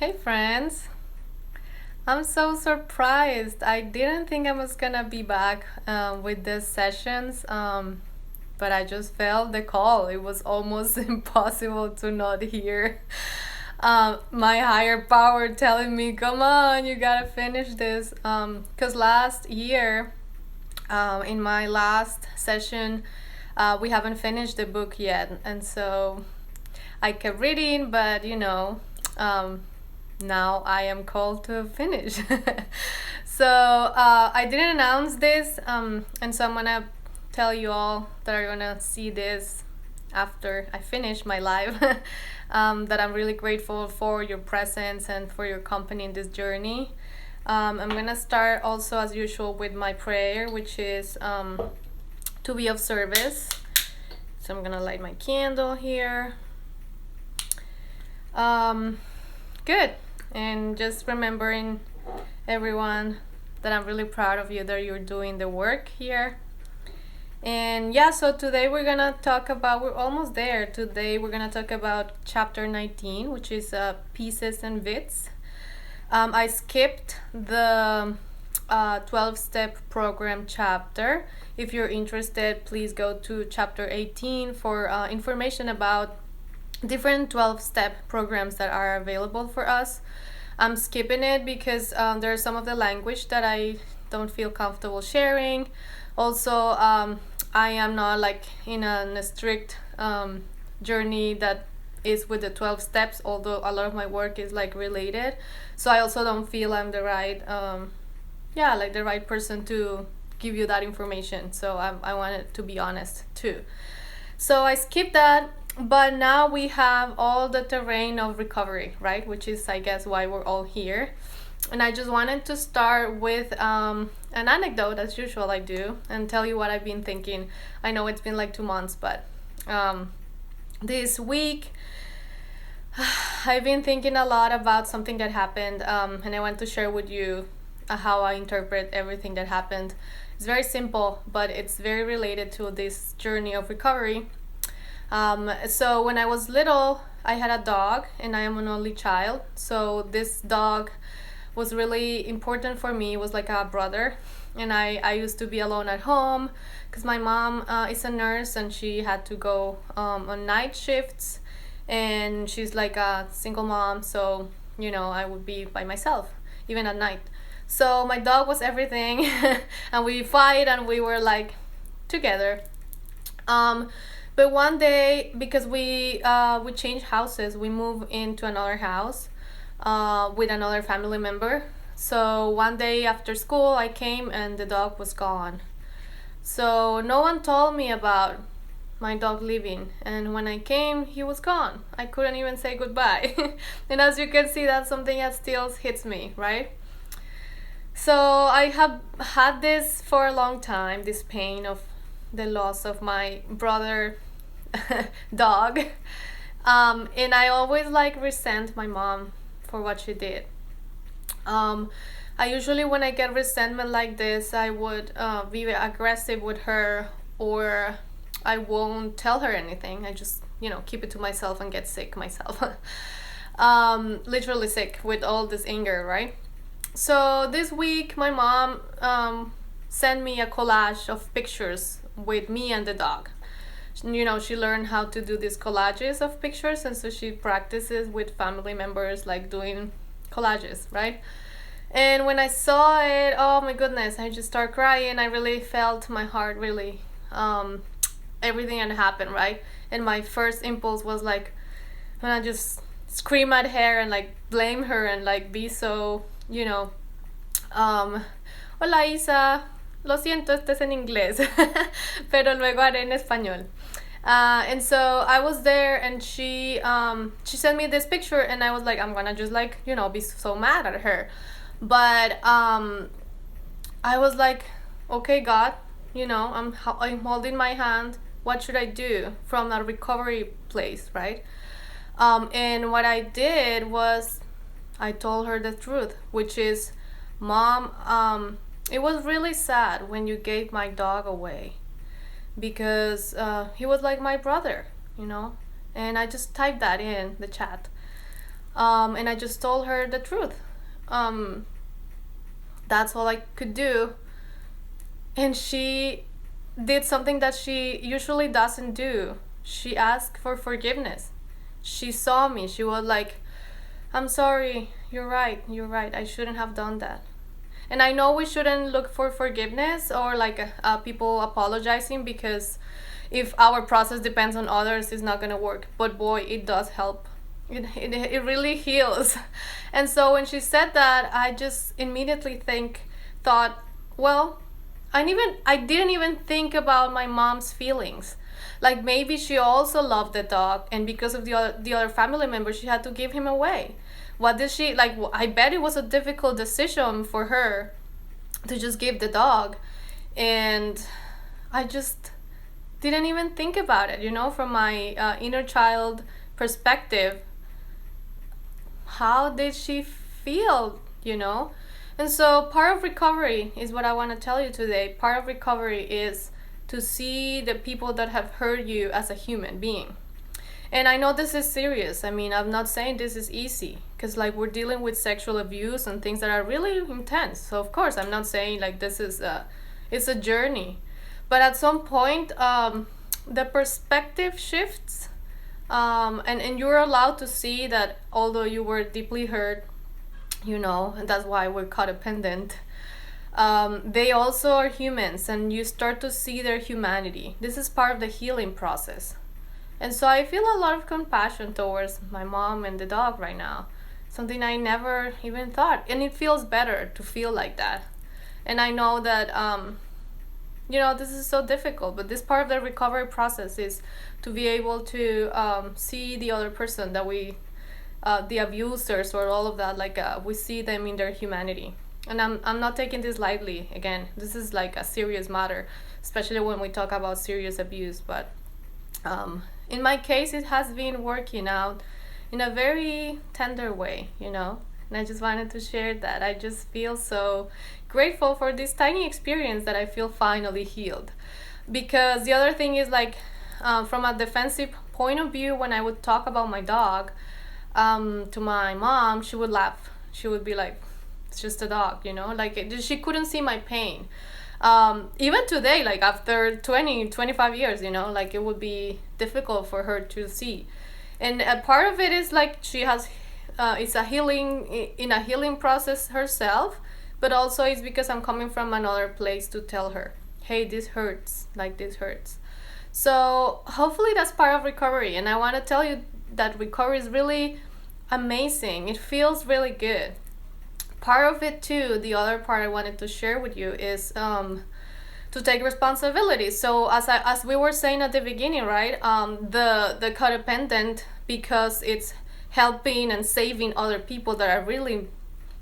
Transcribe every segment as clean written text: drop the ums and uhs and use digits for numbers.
Hey friends, I'm so surprised. I didn't think I was gonna be back with these sessions, but I just felt the call. It was almost impossible to not hear my higher power telling me, come on, you gotta finish this. Because last year, in my last session, we haven't finished the book yet, and so I kept reading, but now I am called to finish. So I didn't announce this, and so I'm gonna tell you all that are gonna see this after I finish my live. That I'm really grateful for your presence and for your company in this journey. I'm gonna start also as usual with my prayer, which is to be of service. So I'm gonna light my candle here. Good. And just remembering everyone that I'm really proud of you that you're doing the work here. And yeah, so today we're gonna talk about, we're almost there. Today we're gonna talk about chapter 19, which is pieces and bits. I skipped the 12-step program chapter. If you're interested, please go to chapter 18 for information about different 12-step programs that are available for us. I'm skipping it because there's some of the language that I don't feel comfortable sharing. Also, I am not like in a strict journey that is with the 12 steps, although a lot of my work is like related. So I also don't feel I'm the right the right person to give you that information. So I wanted to be honest too. So I skipped that, but now we have all the terrain of recovery, right? Which is, I guess, why we're all here. And I just wanted to start with an anecdote, as usual I do, and tell you what I've been thinking. I know it's been like 2 months, but this week I've been thinking a lot about something that happened, and I want to share with you how I interpret everything that happened. It's very simple, but it's very related to this journey of recovery. So when I was little, I had a dog, and I am an only child. So this dog was really important for me. It was like a brother. And I used to be alone at home because my mom is a nurse and she had to go on night shifts. And she's like a single mom. So, I would be by myself, even at night. So my dog was everything. And we fight and we were like together. But one day, because we changed houses, we moved into another house with another family member. So one day after school, I came and the dog was gone. So no one told me about my dog leaving. And when I came, he was gone. I couldn't even say goodbye. And as you can see, that's something that still hits me, right? So I have had this for a long time, this pain of the loss of my brother dog, and I always resent my mom for what she did. I usually, when I get resentment like this, I would be aggressive with her, or I won't tell her anything. I just keep it to myself and get sick myself. Literally sick with all this anger, right? So this week my mom sent me a collage of pictures with me and the dog. She learned how to do these collages of pictures, and so she practices with family members, like doing collages, right? And when I saw it, oh my goodness, I just started crying. I really felt my heart really, everything that happened, right? And my first impulse was like, when I just scream at her and blame her and be so, hola Isa, lo siento, esto es en inglés, pero luego haré en español. And so I was there, and she sent me this picture, and I was like, I'm gonna just be so mad at her. But I was like, okay, God, I'm holding my hand. What should I do from a recovery place, right? And what I did was I told her the truth, which is, Mom, it was really sad when you gave my dog away, because he was like my brother, and I just typed that in the chat. And I just told her the truth. Um, that's all I could do. And she did something that she usually doesn't do. She asked for forgiveness. She saw me. She was like, I'm sorry. You're right. You're right. I shouldn't have done that. And I know we shouldn't look for forgiveness or like people apologizing, because if our process depends on others, it's not going to work. But boy, it does help. It really heals. And so when she said that, I just immediately thought, well, I didn't even think about my mom's feelings. Like maybe she also loved the dog, and because of the other family members, she had to give him away. What did she like? I bet it was a difficult decision for her to just give the dog, and I just didn't even think about it. From my inner child perspective, how did she feel? And so part of recovery is what I want to tell you today. Part of recovery is to see the people that have hurt you as a human being. And I know this is serious. I mean, I'm not saying this is easy, because like we're dealing with sexual abuse and things that are really intense. So of course, I'm not saying like this is it's a journey. But at some point, the perspective shifts, and you're allowed to see that although you were deeply hurt, and that's why we're codependent. They also are humans, and you start to see their humanity. This is part of the healing process. And so I feel a lot of compassion towards my mom and the dog right now. Something I never even thought. And it feels better to feel like that. And I know that, this is so difficult, but this part of the recovery process is to be able to see the other person that the abusers or all of that, like we see them in their humanity. And I'm not taking this lightly. Again, this is like a serious matter, especially when we talk about serious abuse. But in my case, it has been working out in a very tender way, and I just wanted to share that. I just feel so grateful for this tiny experience that I feel finally healed. Because the other thing is like, from a defensive point of view, when I would talk about my dog to my mom, she would laugh. She would be like, it's just a dog, like she couldn't see my pain. Even today, like after 25 years, like it would be difficult for her to see. And a part of it is like she has it's a healing process herself, but also it's because I'm coming from another place to tell her, hey, this hurts, like this hurts. So hopefully that's part of recovery. And I want to tell you that recovery is really amazing. It feels really good. Part of it too, the other part I wanted to share with you is to take responsibility. So as we were saying at the beginning, right? The codependent, because it's helping and saving other people that are really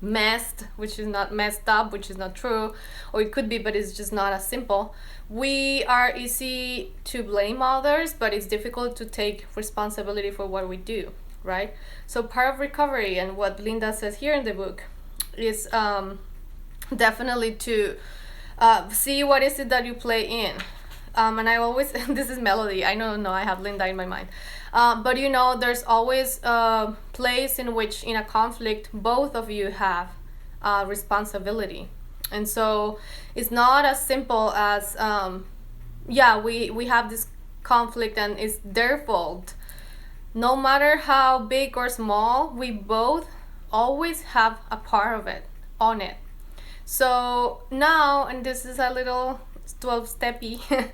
which is not messed up, which is not true, or it could be, but it's just not as simple. We are easy to blame others, but it's difficult to take responsibility for what we do, right? So part of recovery, and what Linda says here in the book, is definitely to see what is it that you play in. And I always this is Melody. I know, no, I have Linda in my mind. But there's always a place in which, in a conflict, both of you have responsibility. And so it's not as simple as we have this conflict and it's their fault. No matter how big or small, we both always have a part of it on it. So now, and this is a little 12-steppy,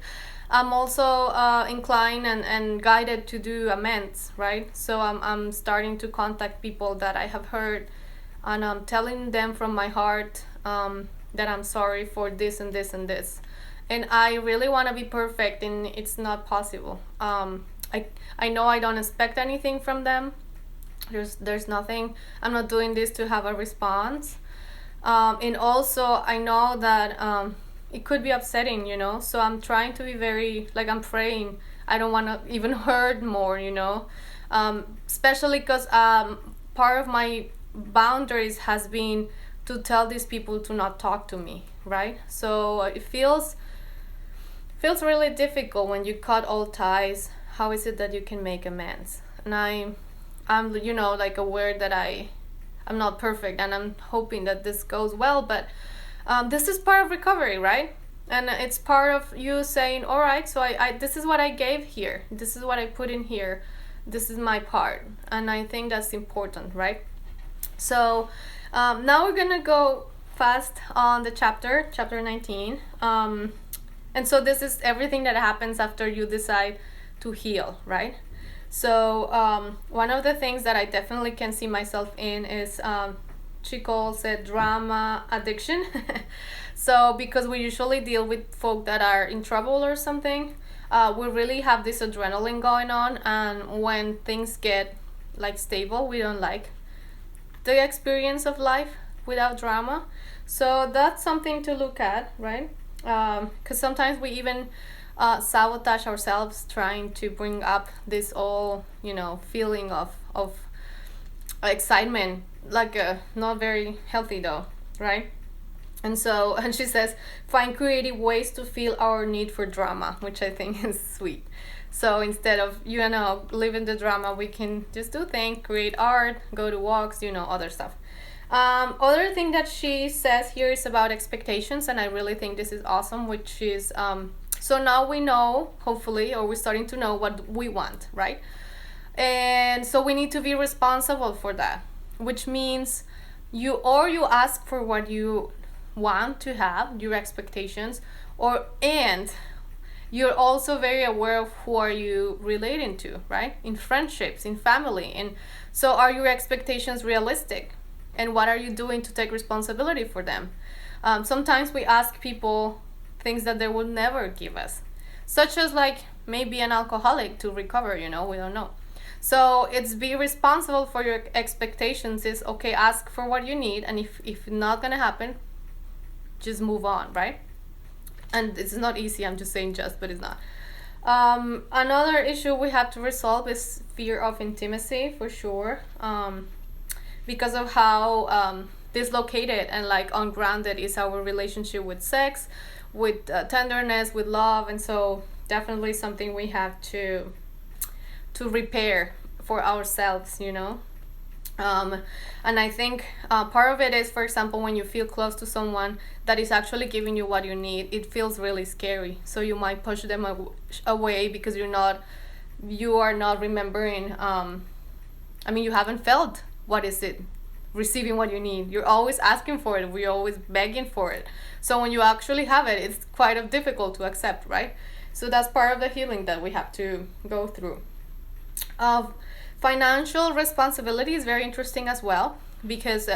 I'm also inclined and guided to do amends, right? So I'm starting to contact people that I have hurt, and I'm telling them from my heart that I'm sorry for this and this and this. And I really want to be perfect, and it's not possible. I know I don't expect anything from them. There's nothing. I'm not doing this to have a response. And also I know that it could be upsetting, so I'm trying to be very, like, I'm praying I don't want to even hurt more, especially because part of my boundaries has been to tell these people to not talk to me, right? So it feels really difficult when you cut all ties. How is it that you can make amends? And I'm, like aware that I'm not perfect, and I'm hoping that this goes well, but this is part of recovery, right? And it's part of you saying, all right, so I this is what I gave here, this is what I put in here, this is my part. And I think that's important, right? So now we're gonna go fast on the chapter 19. And so this is everything that happens after you decide to heal, right? So one of the things that I definitely can see myself in is she calls it drama addiction. So because we usually deal with folk that are in trouble or something, we really have this adrenaline going on, and when things get like stable, we don't like the experience of life without drama. So that's something to look at, right? Because sometimes we even sabotage ourselves trying to bring up this all, feeling of excitement, like not very healthy though, right? And so, and she says, find creative ways to feel our need for drama, which I think is sweet. So instead of, living the drama, we can just do things, create art, go to walks, other stuff. Other thing that she says here is about expectations, and I really think this is awesome, which is, so now we know, hopefully, or we're starting to know what we want, right? And so we need to be responsible for that, which means you ask for what you want to have, your expectations, and you're also very aware of who are you relating to, right? In friendships, in family. And so are your expectations realistic? And what are you doing to take responsibility for them? Sometimes we ask people things that they would never give us, such as like maybe an alcoholic to recover, we don't know. So it's be responsible for your expectations. Is okay, ask for what you need, and if not gonna happen, just move on, right? And it's not easy, I'm just saying but it's not. Another issue we have to resolve is fear of intimacy, for sure, because of how dislocated and like ungrounded is our relationship with sex, with tenderness, with love. And so definitely something we have to repair for ourselves, and I think part of it is, for example, when you feel close to someone that is actually giving you what you need, it feels really scary. So you might push them away because you are not remembering. You haven't felt what is it, receiving what you need. You're always asking for it. We're always begging for it. So when you actually have it, it's quite difficult to accept, right? So that's part of the healing that we have to go through. Financial responsibility is very interesting as well, because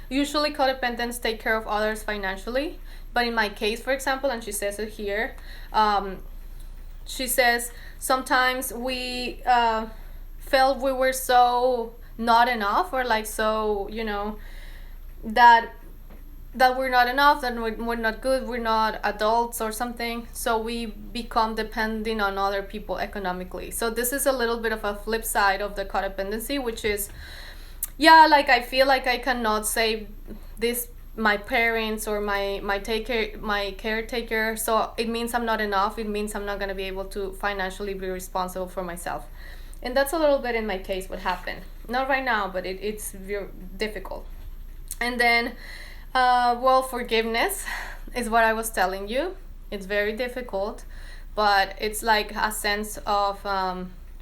usually codependents take care of others financially. But in my case, for example, and she says it here, she says sometimes we felt we were so not enough, or like so, that we're not enough, that we're not good, we're not adults or something. So we become dependent on other people economically. So this is a little bit of a flip side of the codependency, which is, like I feel like I cannot save this, my parents or my caretaker. So it means I'm not enough. It means I'm not going to be able to financially be responsible for myself. And that's a little bit in my case what happened. Not right now, but it's very difficult. And then forgiveness is what I was telling you. It's very difficult, but it's like a sense of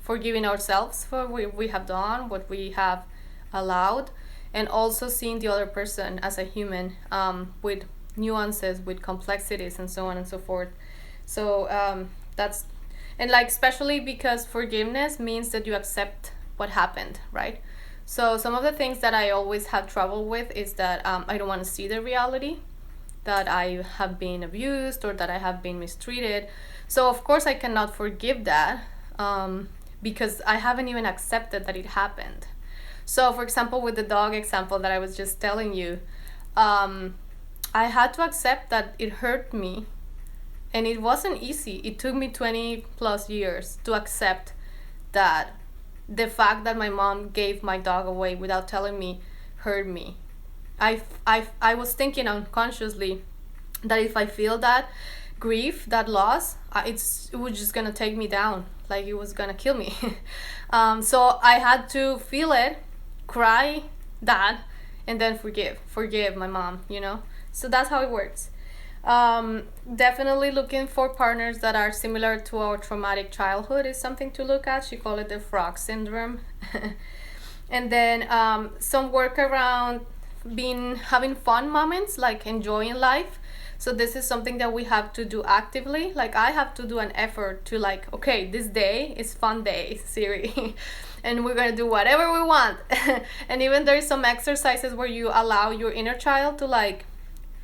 forgiving ourselves for what we have done, what we have allowed, and also seeing the other person as a human, with nuances, with complexities, and so on and so forth. So that's, and like especially because forgiveness means that you accept what happened, right? So some of the things that I always have trouble with is that I don't want to see the reality that I have been abused or that I have been mistreated. So of course I cannot forgive that because I haven't even accepted that it happened. So for example, with the dog example that I was just telling you, I had to accept that it hurt me, and it wasn't easy. It took me 20 plus years to accept that the fact that my mom gave my dog away without telling me hurt me. I was thinking unconsciously that if I feel that grief, that loss, it was just gonna take me down. like it was gonna kill me. So I had to feel it, cry that, and then forgive my mom, you know. So that's how it works. Definitely looking for partners that are similar to our traumatic childhood is something to look at. She called it the frog syndrome. And then some work around having fun moments, like enjoying life. So this is something that we have to do actively. Like I have to do an effort to like, okay, this day is fun day, Siri. And we're gonna do whatever we want. And even there's some exercises where you allow your inner child to like,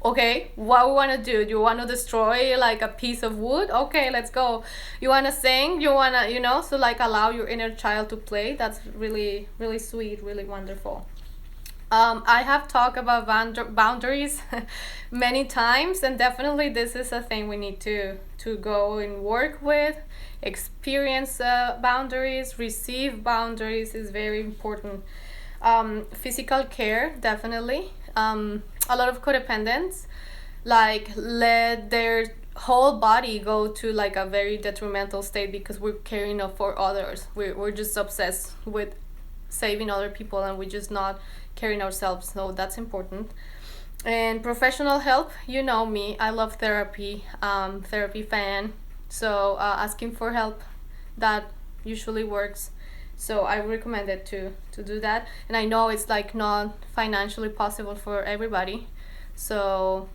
okay, what we want to do? You want to destroy like a piece of wood? Okay, let's go. You want to sing? You want to, you know, so like allow your inner child to play. That's really, really sweet, really wonderful. I have talked about boundaries many times, and definitely this is a thing we need to go and work with. Experience boundaries, receive boundaries is very important. Physical care, definitely. A lot of codependents like let their whole body go to like a very detrimental state because we're caring for others. We're just obsessed with saving other people and we're just not caring ourselves. So that's important. And professional help, you know me, I love therapy, therapy fan. So asking for help, that usually works. So I recommend it to do that. And I know it's like not financially possible for everybody. So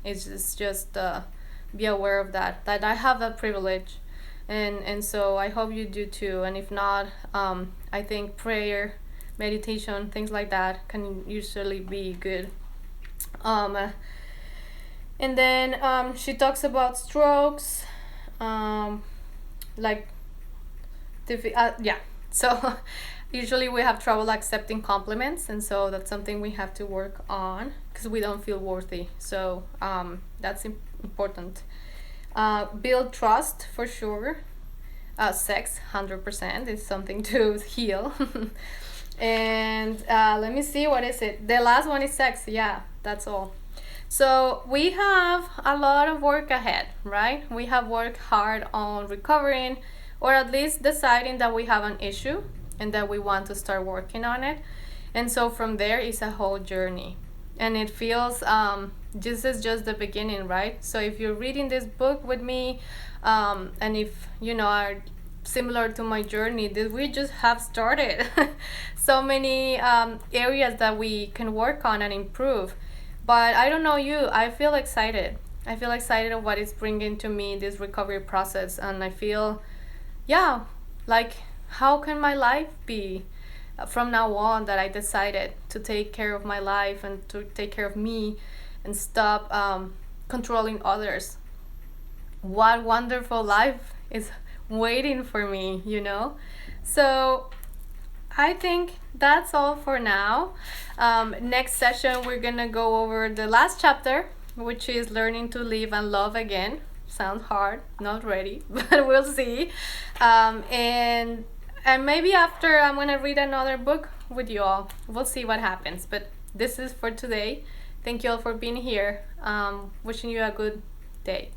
it's just be aware of that I have that privilege. And so I hope you do too. And if not, I think prayer, meditation, things like that can usually be good. And then she talks about strokes, like yeah. So usually we have trouble accepting compliments, and so that's something we have to work on because we don't feel worthy. So that's important. Build trust for sure. Sex 100% is something to heal. And let me see, what is it? The last one is sex. Yeah, that's all. So we have a lot of work ahead, right? We have worked hard on recovering, or at least deciding that we have an issue and that we want to start working on it. And so from there is a whole journey. And it feels this is just the beginning, right? So if you're reading this book with me, and if you know are similar to my journey, that we just have started so many areas that we can work on and improve. But I don't know you, I feel excited. I feel excited of what it's bringing to me, this recovery process. And I feel, yeah, like how can my life be from now on, that I decided to take care of my life and to take care of me and stop controlling others. What wonderful life is waiting for me, you know? So I think that's all for now. Next session, we're gonna go over the last chapter, which is learning to live and love again. Sounds hard, not ready, but we'll see. And maybe after I'm gonna read another book with you all. We'll see what happens. But this is for today. Thank you all for being here. Wishing you a good day.